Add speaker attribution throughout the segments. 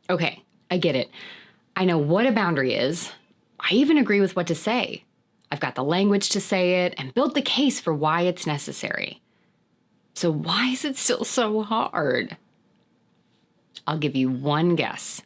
Speaker 1: Okay, I get it. I know what a boundary is. I even agree with what to say. I've got the language to say it and built the case for why it's necessary. So why is it still so hard? I'll give you one guess.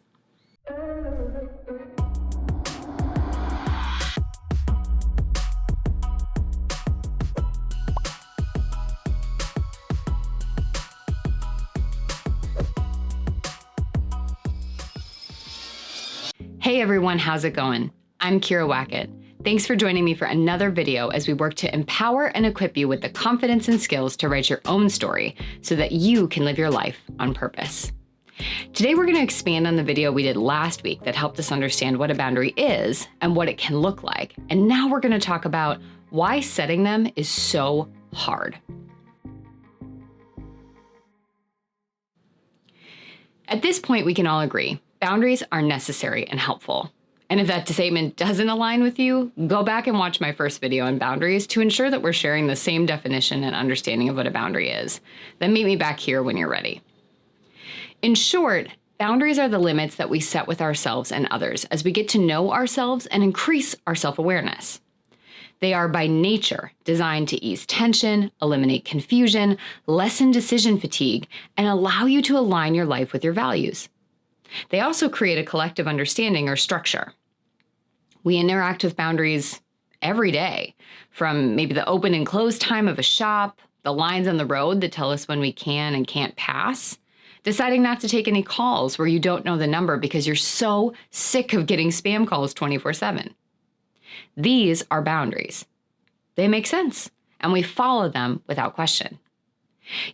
Speaker 1: Hey everyone, how's it going? I'm Kira Wackett. Thanks for joining me for another video as we work to empower and equip you with the confidence and skills to write your own story so that you can live your life on purpose. Today we're going to expand on the video we did last week that helped us understand what a boundary is and what it can look like. And now we're going to talk about why setting them is so hard. At this point, we can all agree, boundaries are necessary and helpful. And if that statement doesn't align with you, go back and watch my first video on boundaries to ensure that we're sharing the same definition and understanding of what a boundary is. Then meet me back here when you're ready. In short, boundaries are the limits that we set with ourselves and others as we get to know ourselves and increase our self-awareness. They are by nature designed to ease tension, eliminate confusion, lessen decision fatigue, and allow you to align your life with your values. They also create a collective understanding or structure. We interact with boundaries every day, from maybe the open and close time of a shop, the lines on the road that tell us when we can and can't pass, deciding not to take any calls where you don't know the number because you're so sick of getting spam calls 24/7. These are boundaries. They make sense, and we follow them without question.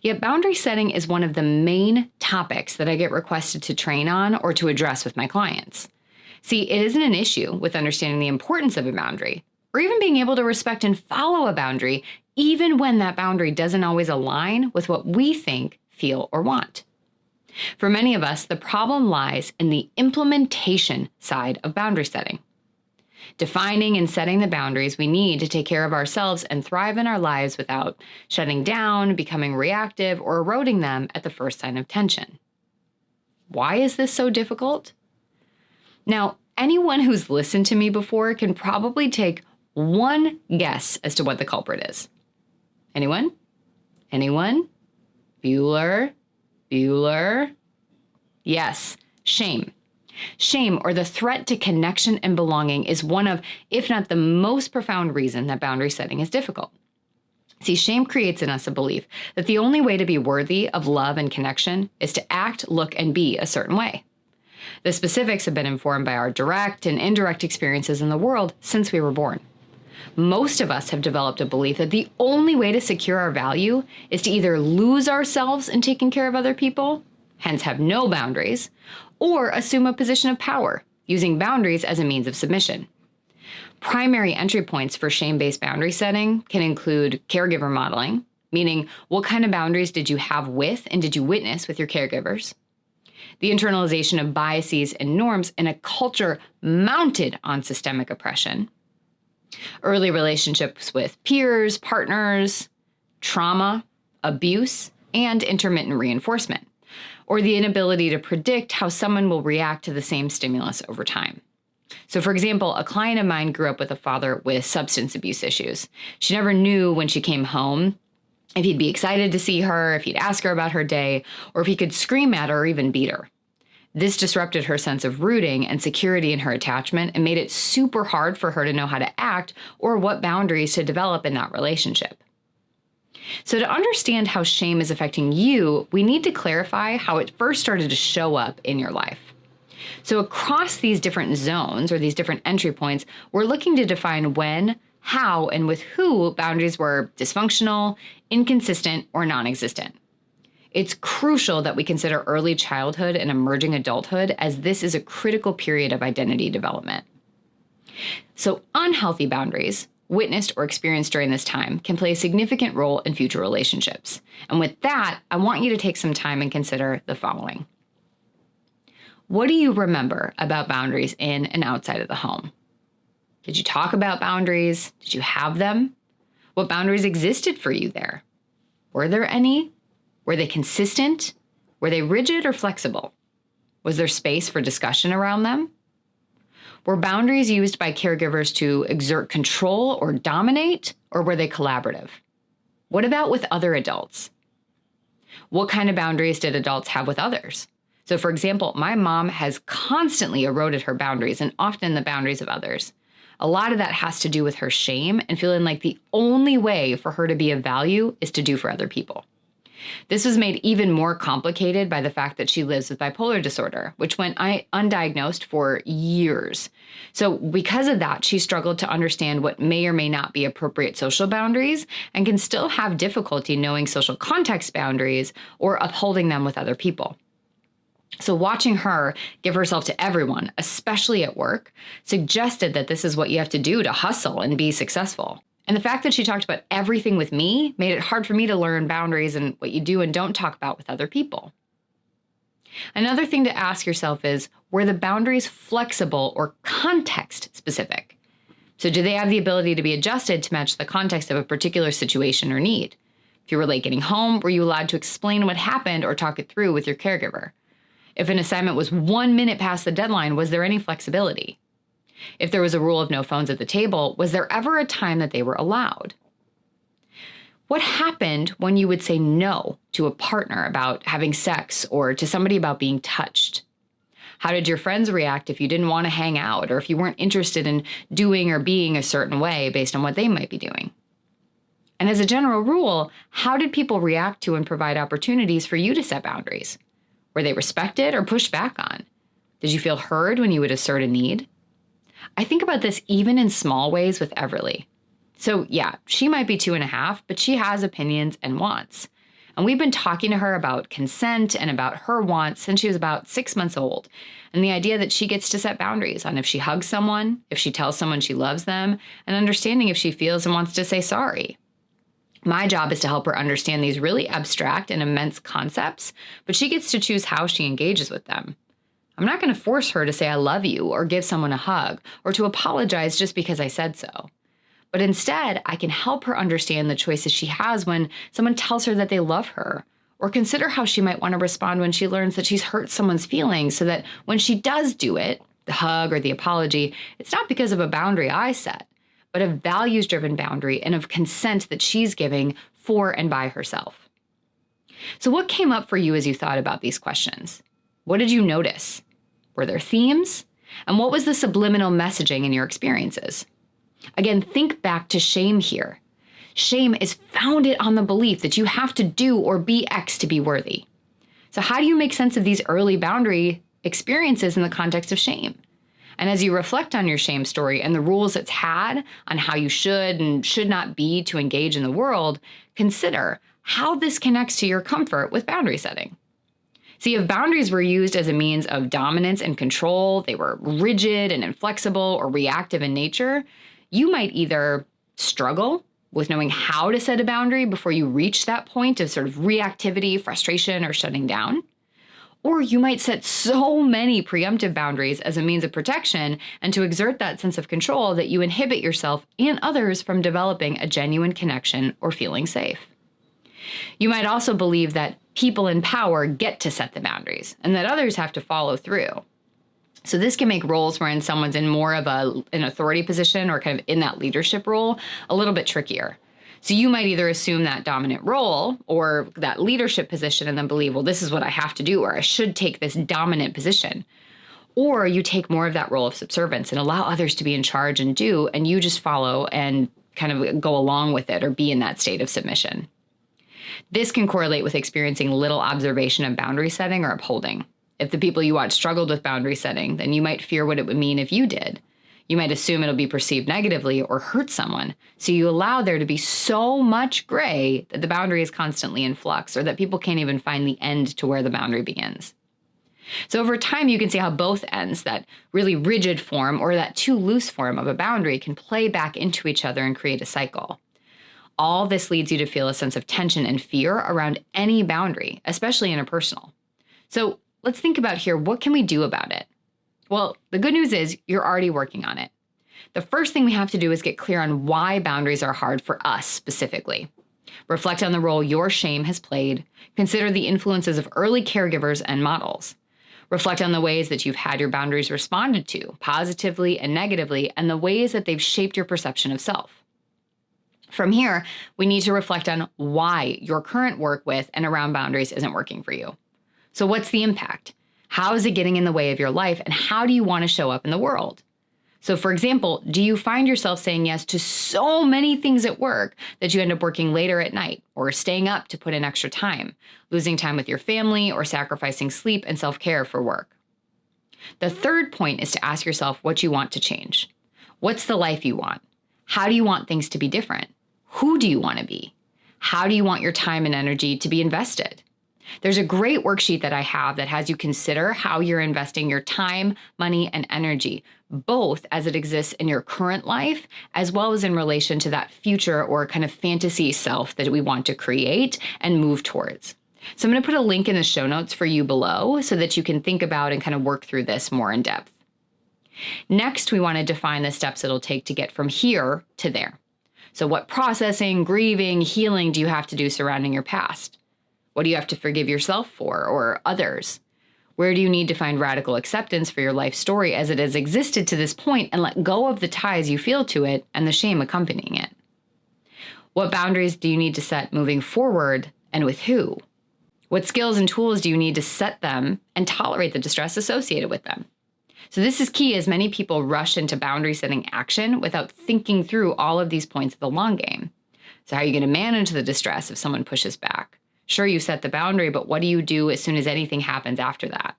Speaker 1: Yet boundary setting is one of the main topics that I get requested to train on or to address with my clients. See, it isn't an issue with understanding the importance of a boundary, or even being able to respect and follow a boundary, even when that boundary doesn't always align with what we think, feel, or want. For many of us, the problem lies in the implementation side of boundary setting. Defining and setting the boundaries we need to take care of ourselves and thrive in our lives without shutting down, becoming reactive, or eroding them at the first sign of tension. Why is this so difficult? Now, anyone who's listened to me before can probably take one guess as to what the culprit is. Anyone? Anyone? Bueller? Yes, shame. Shame, or the threat to connection and belonging, is one of, if not the most profound reason that boundary setting is difficult. See, shame creates in us a belief that the only way to be worthy of love and connection is to act, look, and be a certain way. The specifics have been informed by our direct and indirect experiences in the world since we were born. Most of us have developed a belief that the only way to secure our value is to either lose ourselves in taking care of other people, hence have no boundaries, or assume a position of power, using boundaries as a means of submission. Primary entry points for shame-based boundary setting can include caregiver modeling, meaning what kind of boundaries did you have with and did you witness with your caregivers? The internalization of biases and norms in a culture mounted on systemic oppression. Early relationships with peers, partners, trauma, abuse, and intermittent reinforcement, or the inability to predict how someone will react to the same stimulus over time. So for example, a client of mine grew up with a father with substance abuse issues. She never knew when she came home if he'd be excited to see her, if he'd ask her about her day, or if he could scream at her or even beat her. This disrupted her sense of rooting and security in her attachment and made it super hard for her to know how to act or what boundaries to develop in that relationship. So to understand how shame is affecting you, we need to clarify how it first started to show up in your life. So across these different zones or these different entry points, we're looking to define when, how, and with who boundaries were dysfunctional, inconsistent, or non-existent. It's crucial that we consider early childhood and emerging adulthood, as this is a critical period of identity development. So unhealthy boundaries, witnessed or experienced during this time, can play a significant role in future relationships. And with that, I want you to take some time and consider the following. What do you remember about boundaries in and outside of the home? Did you talk about boundaries? Did you have them? What boundaries existed for you there? Were there any? Were they consistent? Were they rigid or flexible? Was there space for discussion around them? Were boundaries used by caregivers to exert control or dominate, or were they collaborative? What about with other adults? What kind of boundaries did adults have with others? So, for example, my mom has constantly eroded her boundaries and often the boundaries of others. A lot of that has to do with her shame and feeling like the only way for her to be of value is to do for other people. This was made even more complicated by the fact that she lives with bipolar disorder, which went undiagnosed for years. So because of that, she struggled to understand what may or may not be appropriate social boundaries and can still have difficulty knowing social context boundaries or upholding them with other people. So watching her give herself to everyone, especially at work, suggested that this is what you have to do to hustle and be successful. And the fact that she talked about everything with me made it hard for me to learn boundaries and what you do and don't talk about with other people. Another thing to ask yourself is, were the boundaries flexible or context specific? So do they have the ability to be adjusted to match the context of a particular situation or need? If you were late getting home, were you allowed to explain what happened or talk it through with your caregiver? If an assignment was 1 minute past the deadline, was there any flexibility? If there was a rule of no phones at the table, was there ever a time that they were allowed? What happened when you would say no to a partner about having sex or to somebody about being touched? How did your friends react if you didn't want to hang out or if you weren't interested in doing or being a certain way based on what they might be doing? And as a general rule, how did people react to and provide opportunities for you to set boundaries? Were they respected or pushed back on? Did you feel heard when you would assert a need? I think about this even in small ways with Everly. So yeah, she might be 2.5, but she has opinions and wants. And we've been talking to her about consent and about her wants since she was about 6 months old. And the idea that she gets to set boundaries on if she hugs someone, if she tells someone she loves them, and understanding if she feels and wants to say sorry. My job is to help her understand these really abstract and immense concepts, but she gets to choose how she engages with them. I'm not going to force her to say I love you or give someone a hug or to apologize just because I said so. But instead, I can help her understand the choices she has when someone tells her that they love her, or consider how she might want to respond when she learns that she's hurt someone's feelings so that when she does do it, the hug or the apology, it's not because of a boundary I set, but a values-driven boundary and of consent that she's giving for and by herself. So what came up for you as you thought about these questions? What did you notice? Were there themes? And what was the subliminal messaging in your experiences? Again, think back to shame here. Shame is founded on the belief that you have to do or be X to be worthy. So how do you make sense of these early boundary experiences in the context of shame? And as you reflect on your shame story and the rules it's had on how you should and should not be to engage in the world, consider how this connects to your comfort with boundary setting. See, if boundaries were used as a means of dominance and control, they were rigid and inflexible or reactive in nature, you might either struggle with knowing how to set a boundary before you reach that point of sort of reactivity, frustration, or shutting down. Or you might set so many preemptive boundaries as a means of protection and to exert that sense of control that you inhibit yourself and others from developing a genuine connection or feeling safe. You might also believe that people in power get to set the boundaries and that others have to follow through. So this can make roles wherein someone's in more of an authority position or kind of in that leadership role a little bit trickier. So you might either assume that dominant role or that leadership position and then believe, well, this is what I have to do, or I should take this dominant position. Or you take more of that role of subservience and allow others to be in charge and do, and you just follow and kind of go along with it or be in that state of submission. This can correlate with experiencing little observation of boundary setting or upholding. If the people you watch struggled with boundary setting, then you might fear what it would mean if you did. You might assume it'll be perceived negatively or hurt someone, so you allow there to be so much gray that the boundary is constantly in flux or that people can't even find the end to where the boundary begins. So over time, you can see how both ends, that really rigid form or that too loose form of a boundary, can play back into each other and create a cycle. All this leads you to feel a sense of tension and fear around any boundary, especially interpersonal. So let's think about here, what can we do about it? Well, the good news is you're already working on it. The first thing we have to do is get clear on why boundaries are hard for us specifically. Reflect on the role your shame has played. Consider the influences of early caregivers and models. Reflect on the ways that you've had your boundaries responded to, positively and negatively, and the ways that they've shaped your perception of self. From here, we need to reflect on why your current work with and around boundaries isn't working for you. So what's the impact? How is it getting in the way of your life, and how do you want to show up in the world? So for example, do you find yourself saying yes to so many things at work that you end up working later at night or staying up to put in extra time, losing time with your family, or sacrificing sleep and self-care for work? The third point is to ask yourself what you want to change. What's the life you want? How do you want things to be different? Who do you want to be? How do you want your time and energy to be invested? There's a great worksheet that I have that has you consider how you're investing your time, money, and energy, both as it exists in your current life, as well as in relation to that future or kind of fantasy self that we want to create and move towards. So I'm going to put a link in the show notes for you below so that you can think about and kind of work through this more in depth. Next, we want to define the steps it'll take to get from here to there. So what processing, grieving, healing do you have to do surrounding your past? What do you have to forgive yourself for or others? Where do you need to find radical acceptance for your life story as it has existed to this point and let go of the ties you feel to it and the shame accompanying it? What boundaries do you need to set moving forward, and with who? What skills and tools do you need to set them and tolerate the distress associated with them? So this is key, as many people rush into boundary setting action without thinking through all of these points of the long game. So how are you going to manage the distress if someone pushes back? Sure, you set the boundary, but what do you do as soon as anything happens after that?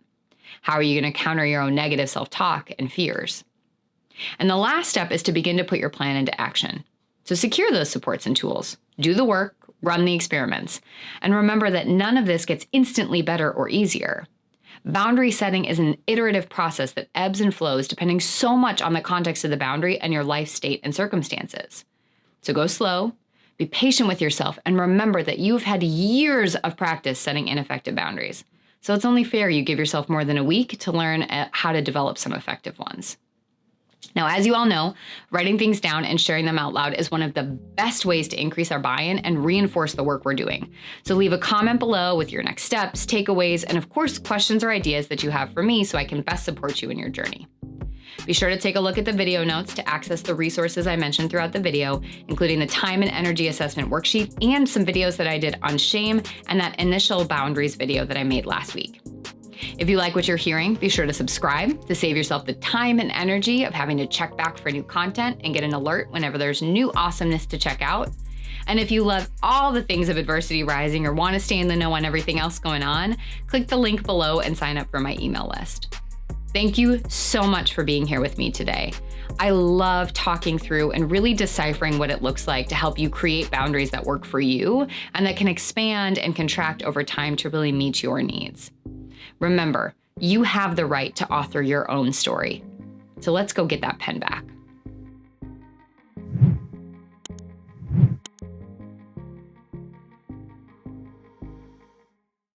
Speaker 1: How are you going to counter your own negative self-talk and fears? And the last step is to begin to put your plan into action. So secure those supports and tools. Do the work, run the experiments. And remember that none of this gets instantly better or easier. Boundary setting is an iterative process that ebbs and flows depending so much on the context of the boundary and your life state and circumstances. So go slow. Be patient with yourself, and remember that you've had years of practice setting ineffective boundaries. So it's only fair you give yourself more than a week to learn how to develop some effective ones. Now, as you all know, writing things down and sharing them out loud is one of the best ways to increase our buy-in and reinforce the work we're doing. So leave a comment below with your next steps, takeaways, and of course, questions or ideas that you have for me so I can best support you in your journey. Be sure to take a look at the video notes to access the resources I mentioned throughout the video, including the time and energy assessment worksheet and some videos that I did on shame and that initial boundaries video that I made last week. If you like what you're hearing, be sure to subscribe to save yourself the time and energy of having to check back for new content and get an alert whenever there's new awesomeness to check out. And if you love all the things of Adversity Rising or want to stay in the know on everything else going on, click the link below and sign up for my email list. Thank you so much for being here with me today. I love talking through and really deciphering what it looks like to help you create boundaries that work for you and that can expand and contract over time to really meet your needs. Remember, you have the right to author your own story. So let's go get that pen back.